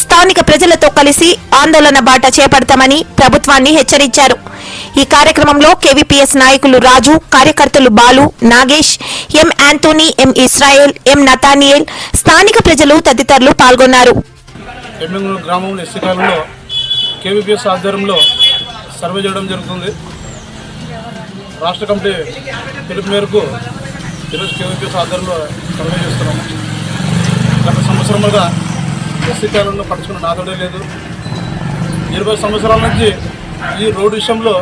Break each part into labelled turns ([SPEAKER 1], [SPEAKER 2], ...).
[SPEAKER 1] స్థానిక ప్రజలతో కలిసి ఆందోళన బాట చేపడతామని ప్రభుత్వాన్ని హెచ్చరించారు. ఈ కార్యక్రమంలో కేవీపీఎస్ నాయకులు రాజు, కార్యకర్తలు బాలు, నాగేష్, ఎం ఆంటోనీ, ఎం ఇస్రాయేల్, ఎం నతానియేల్, స్థానిక ప్రజలు తదితరులు పాల్గొన్నారు.
[SPEAKER 2] గ్రామంలో ఎస్సీ కాలంలో కేవీపీఎస్ ఆధ్వర్యంలో సర్వే చేయడం జరుగుతుంది. రాష్ట్ర కమిటీ పిలుపు మేరకు ఈరోజు కేవీపీఎస్ ఆధ్వర్యంలో సర్వే చేస్తున్నాము. గత సంవత్సరములుగా ఎస్సీ కాలంలో పట్టించుకున్న నాదోడే లేదు. 20 సంవత్సరాల నుంచి ఈ రోడ్డు విషయంలో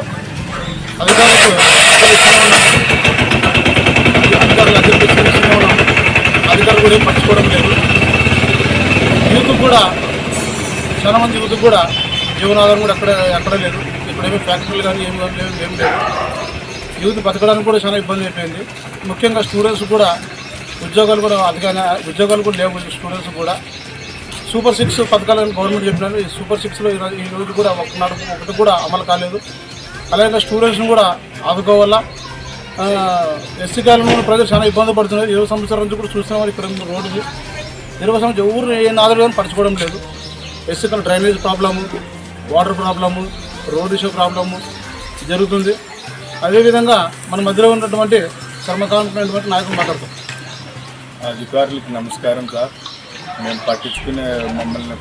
[SPEAKER 2] అధికారులకు అధికారులు కూడా ఏం పట్టించుకోవడం లేదు. యూత్ కూడా చాలా మంది యూత్ కూడా జీవనాధారం కూడా ఎక్కడ లేదు. ఇప్పుడేమీ ఫ్యాక్టరీలు కానీ ఏం లేదు. యూత్ బతకడానికి కూడా చాలా ఇబ్బంది అయిపోయింది. ముఖ్యంగా స్టూడెంట్స్ కూడా ఉద్యోగాలు కూడా లేవు. స్టూడెంట్స్ కూడా సూపర్ 6 పథకాలను గవర్నమెంట్ చెప్పినారు. ఈ సూపర్ 6లో ఈ రోజు కూడా ఒకటి కూడా అమలు కాలేదు. అలాగే స్టూడెంట్స్ని కూడా ఆదుకోవాలా. ఎస్సీ కాలంలో ప్రజలు చాలా ఇబ్బంది పడుతున్నారు. 20 సంవత్సరాల నుంచి కూడా చూస్తున్నాం. ఇక్కడ రోడ్డు 20 సంవత్సరం ఎవరు ఏ నాదులు కానీ పరచుకోవడం లేదు. ఎస్సీ కాలం drainage problem, water problem, road issue problem జరుగుతుంది. అదేవిధంగా మన మధ్యలో ఉన్నటువంటి శ్రమకాలమైనటువంటి నాయకులు మాట్లాడతాం.
[SPEAKER 3] అధికారులకు నమస్కారం సార్. మేము పట్టించుకునే మమ్మల్ని